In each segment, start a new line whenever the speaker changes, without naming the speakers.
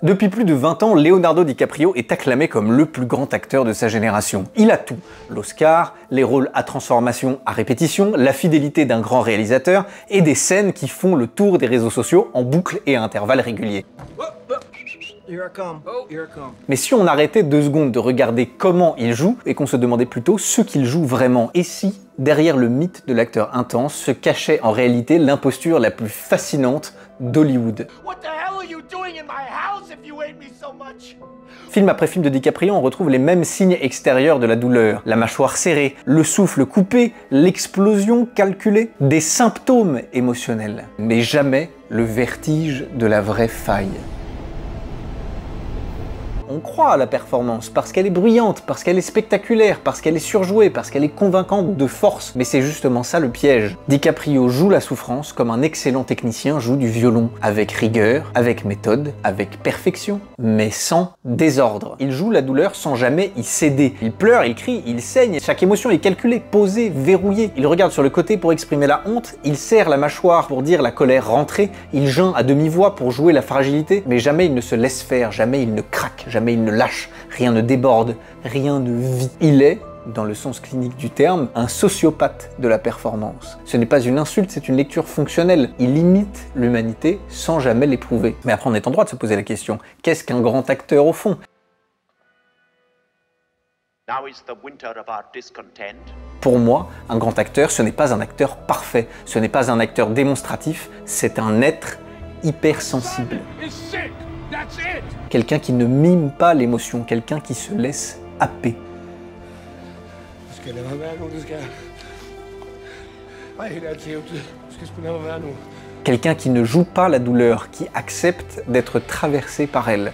Depuis plus de 20 ans, Leonardo DiCaprio est acclamé comme le plus grand acteur de sa génération. Il a tout. L'Oscar, les rôles à transformation à répétition, la fidélité d'un grand réalisateur et des scènes qui font le tour des réseaux sociaux en boucle et à intervalles réguliers. Mais si on arrêtait 2 secondes de regarder comment il joue et qu'on se demandait plutôt ce qu'il joue vraiment, et si, derrière le mythe de l'acteur intense, se cachait en réalité l'imposture la plus fascinante d'Hollywood. Film après film de DiCaprio, on retrouve les mêmes signes extérieurs de la douleur. La mâchoire serrée, le souffle coupé, l'explosion calculée, des symptômes émotionnels, mais jamais le vertige de la vraie faille. On croit à la performance parce qu'elle est bruyante, parce qu'elle est spectaculaire, parce qu'elle est surjouée, parce qu'elle est convaincante de force. Mais c'est justement ça le piège. DiCaprio joue la souffrance comme un excellent technicien joue du violon, avec rigueur, avec méthode, avec perfection, mais sans désordre. Il joue la douleur sans jamais y céder. Il pleure, il crie, il saigne, chaque émotion est calculée, posée, verrouillée. Il regarde sur le côté pour exprimer la honte, il serre la mâchoire pour dire la colère rentrée, il geint à demi-voix pour jouer la fragilité, mais jamais il ne se laisse faire, jamais il ne craque, jamais il ne lâche, rien ne déborde, rien ne vit. Il est, dans le sens clinique du terme, un sociopathe de la performance. Ce n'est pas une insulte, c'est une lecture fonctionnelle. Il imite l'humanité sans jamais l'éprouver. Mais après, on est en droit de se poser la question, qu'est-ce qu'un grand acteur au fond? Pour moi, un grand acteur, ce n'est pas un acteur parfait, ce n'est pas un acteur démonstratif, c'est un être hypersensible. Quelqu'un qui ne mime pas l'émotion, quelqu'un qui se laisse happer. Quelqu'un qui ne joue pas la douleur, qui accepte d'être traversé par elle.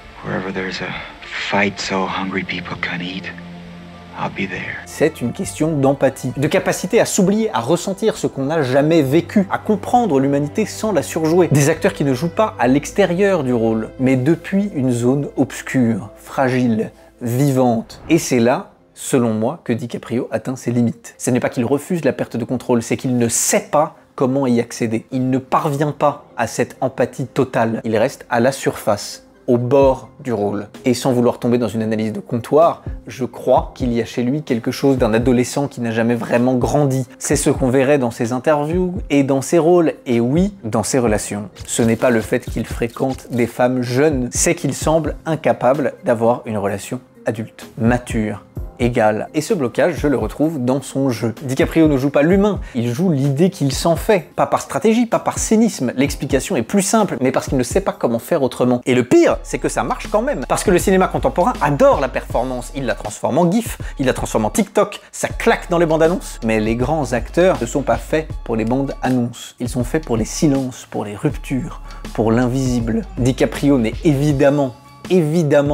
C'est une question d'empathie, de capacité à s'oublier, à ressentir ce qu'on n'a jamais vécu, à comprendre l'humanité sans la surjouer. Des acteurs qui ne jouent pas à l'extérieur du rôle, mais depuis une zone obscure, fragile, vivante. Et c'est là, selon moi, que DiCaprio atteint ses limites. Ce n'est pas qu'il refuse la perte de contrôle, c'est qu'il ne sait pas comment y accéder. Il ne parvient pas à cette empathie totale. Il reste à la surface, au bord du rôle. Et sans vouloir tomber dans une analyse de comptoir, je crois qu'il y a chez lui quelque chose d'un adolescent qui n'a jamais vraiment grandi. C'est ce qu'on verrait dans ses interviews et dans ses rôles, et oui, dans ses relations. Ce n'est pas le fait qu'il fréquente des femmes jeunes, c'est qu'il semble incapable d'avoir une relation adulte, mature, égale. Et ce blocage, je le retrouve dans son jeu. DiCaprio ne joue pas l'humain, il joue l'idée qu'il s'en fait. Pas par stratégie, pas par cynisme. L'explication est plus simple, mais parce qu'il ne sait pas comment faire autrement. Et le pire, c'est que ça marche quand même. Parce que le cinéma contemporain adore la performance. Il la transforme en GIF, il la transforme en TikTok, ça claque dans les bandes annonces. Mais les grands acteurs ne sont pas faits pour les bandes annonces. Ils sont faits pour les silences, pour les ruptures, pour l'invisible. DiCaprio n'est évidemment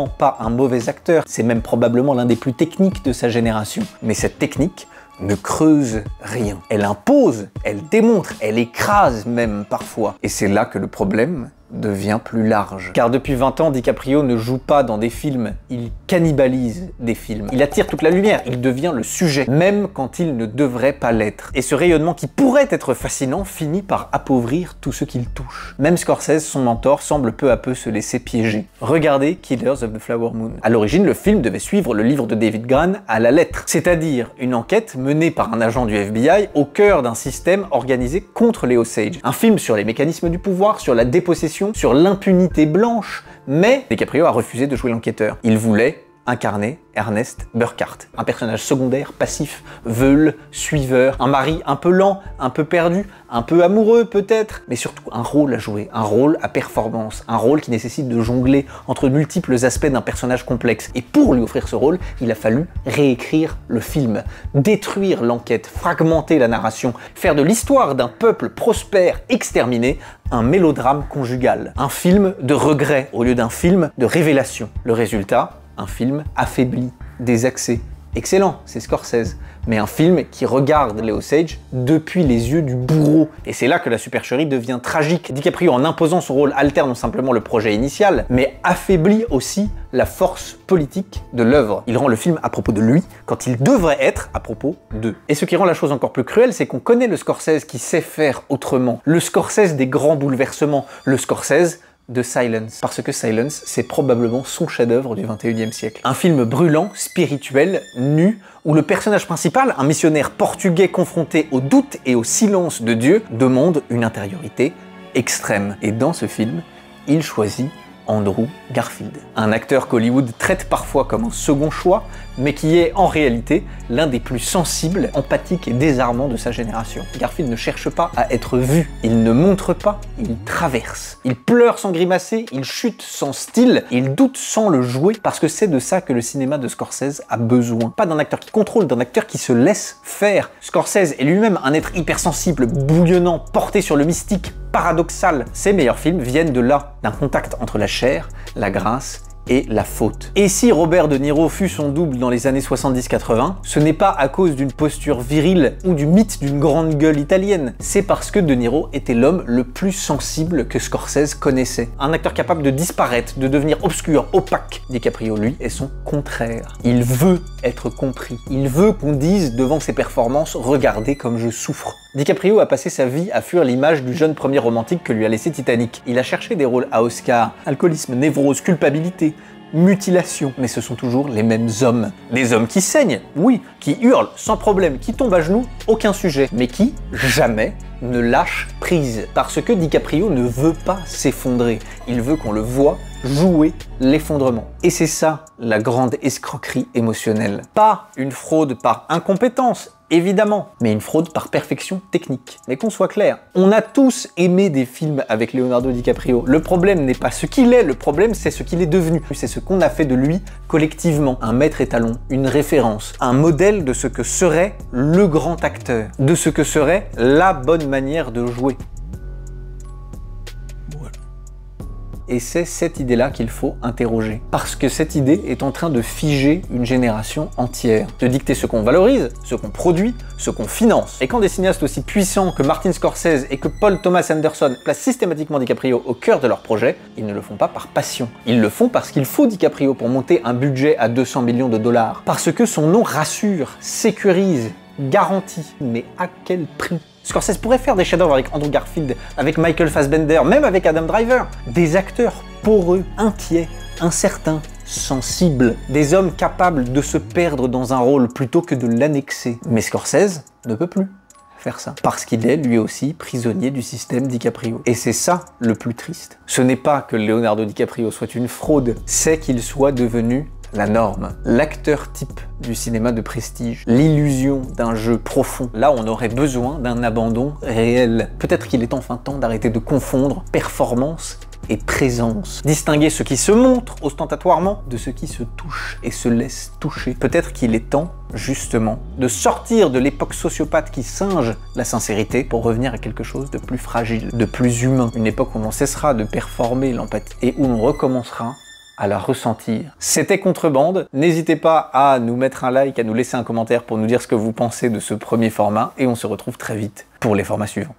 pas un mauvais acteur, c'est même probablement l'un des plus techniques de sa génération. Mais cette technique ne creuse rien. Elle impose, elle démontre, elle écrase même parfois. Et c'est là que le problème devient plus large. Car depuis 20 ans, DiCaprio ne joue pas dans des films, il cannibalise des films. Il attire toute la lumière, il devient le sujet, même quand il ne devrait pas l'être. Et ce rayonnement qui pourrait être fascinant finit par appauvrir tout ce qu'il touche. Même Scorsese, son mentor, semble peu à peu se laisser piéger. Regardez Killers of the Flower Moon. À l'origine, le film devait suivre le livre de David Grann à la lettre, c'est-à-dire une enquête menée par un agent du FBI au cœur d'un système organisé contre les Osage. Un film sur les mécanismes du pouvoir, sur la dépossession, sur l'impunité blanche, mais DiCaprio a refusé de jouer l'enquêteur. Il voulait incarner Ernest Burkhart, un personnage secondaire, passif, veule, suiveur, un mari un peu lent, un peu perdu, un peu amoureux peut-être, mais surtout un rôle à jouer, un rôle à performance, un rôle qui nécessite de jongler entre multiples aspects d'un personnage complexe. Et pour lui offrir ce rôle, il a fallu réécrire le film, détruire l'enquête, fragmenter la narration, faire de l'histoire d'un peuple prospère exterminé un mélodrame conjugal, un film de regret au lieu d'un film de révélation. Le résultat, un film affaibli, désaxé. Excellent, c'est Scorsese, mais un film qui regarde les Osage depuis les yeux du bourreau. Et c'est là que la supercherie devient tragique. DiCaprio, en imposant son rôle, altère non simplement le projet initial, mais affaiblit aussi la force politique de l'œuvre. Il rend le film à propos de lui, quand il devrait être à propos d'eux. Et ce qui rend la chose encore plus cruelle, c'est qu'on connaît le Scorsese qui sait faire autrement. Le Scorsese des grands bouleversements. Le Scorsese de Silence. Parce que Silence, c'est probablement son chef-d'œuvre du 21e siècle. Un film brûlant, spirituel, nu, où le personnage principal, un missionnaire portugais confronté au doute et au silence de Dieu, demande une intériorité extrême. Et dans ce film, il choisit Andrew Garfield. Un acteur qu'Hollywood traite parfois comme un second choix, mais qui est en réalité l'un des plus sensibles, empathiques et désarmants de sa génération. Garfield ne cherche pas à être vu, il ne montre pas, il traverse. Il pleure sans grimacer, il chute sans style, il doute sans le jouer, parce que c'est de ça que le cinéma de Scorsese a besoin. Pas d'un acteur qui contrôle, d'un acteur qui se laisse faire. Scorsese est lui-même un être hypersensible, bouillonnant, porté sur le mystique, paradoxal. Ses meilleurs films viennent de là, d'un contact entre la chair, la grâce et la faute. Et si Robert De Niro fut son double dans les années 70-80, ce n'est pas à cause d'une posture virile ou du mythe d'une grande gueule italienne, c'est parce que De Niro était l'homme le plus sensible que Scorsese connaissait. Un acteur capable de disparaître, de devenir obscur, opaque. DiCaprio, lui, est son contraire. Il veut être compris. Il veut qu'on dise devant ses performances « Regardez comme je souffre ». DiCaprio a passé sa vie à fuir l'image du jeune premier romantique que lui a laissé Titanic. Il a cherché des rôles à Oscar, alcoolisme, névrose, culpabilité, mutilation, mais ce sont toujours les mêmes hommes. Des hommes qui saignent, oui, qui hurlent sans problème, qui tombent à genoux, aucun sujet, mais qui, jamais, ne lâchent prise. Parce que DiCaprio ne veut pas s'effondrer, il veut qu'on le voie jouer l'effondrement. Et c'est ça, la grande escroquerie émotionnelle. Pas une fraude par incompétence, évidemment, mais une fraude par perfection technique. Mais qu'on soit clair, on a tous aimé des films avec Leonardo DiCaprio. Le problème n'est pas ce qu'il est, le problème c'est ce qu'il est devenu. C'est ce qu'on a fait de lui collectivement. Un maître étalon, une référence, un modèle de ce que serait le grand acteur, de ce que serait la bonne manière de jouer. Et c'est cette idée-là qu'il faut interroger. Parce que cette idée est en train de figer une génération entière, de dicter ce qu'on valorise, ce qu'on produit, ce qu'on finance. Et quand des cinéastes aussi puissants que Martin Scorsese et que Paul Thomas Anderson placent systématiquement DiCaprio au cœur de leur projet, ils ne le font pas par passion. Ils le font parce qu'il faut DiCaprio pour monter un budget à 200 millions de dollars. Parce que son nom rassure, sécurise, garantit. Mais à quel prix ? Scorsese pourrait faire des chefs-d'œuvre avec Andrew Garfield, avec Michael Fassbender, même avec Adam Driver. Des acteurs poreux, inquiets, incertains, sensibles. Des hommes capables de se perdre dans un rôle plutôt que de l'annexer. Mais Scorsese ne peut plus faire ça. Parce qu'il est, lui aussi, prisonnier du système DiCaprio. Et c'est ça le plus triste. Ce n'est pas que Leonardo DiCaprio soit une fraude, c'est qu'il soit devenu la norme, l'acteur type du cinéma de prestige, l'illusion d'un jeu profond. Là, on aurait besoin d'un abandon réel. Peut-être qu'il est enfin temps d'arrêter de confondre performance et présence. Distinguer ce qui se montre ostentatoirement de ce qui se touche et se laisse toucher. Peut-être qu'il est temps, justement, de sortir de l'époque sociopathe qui singe la sincérité pour revenir à quelque chose de plus fragile, de plus humain. Une époque où l'on cessera de performer l'empathie et où l'on recommencera à la ressentir. C'était Contrebande, n'hésitez pas à nous mettre un like, à nous laisser un commentaire pour nous dire ce que vous pensez de ce premier format, et on se retrouve très vite pour les formats suivants.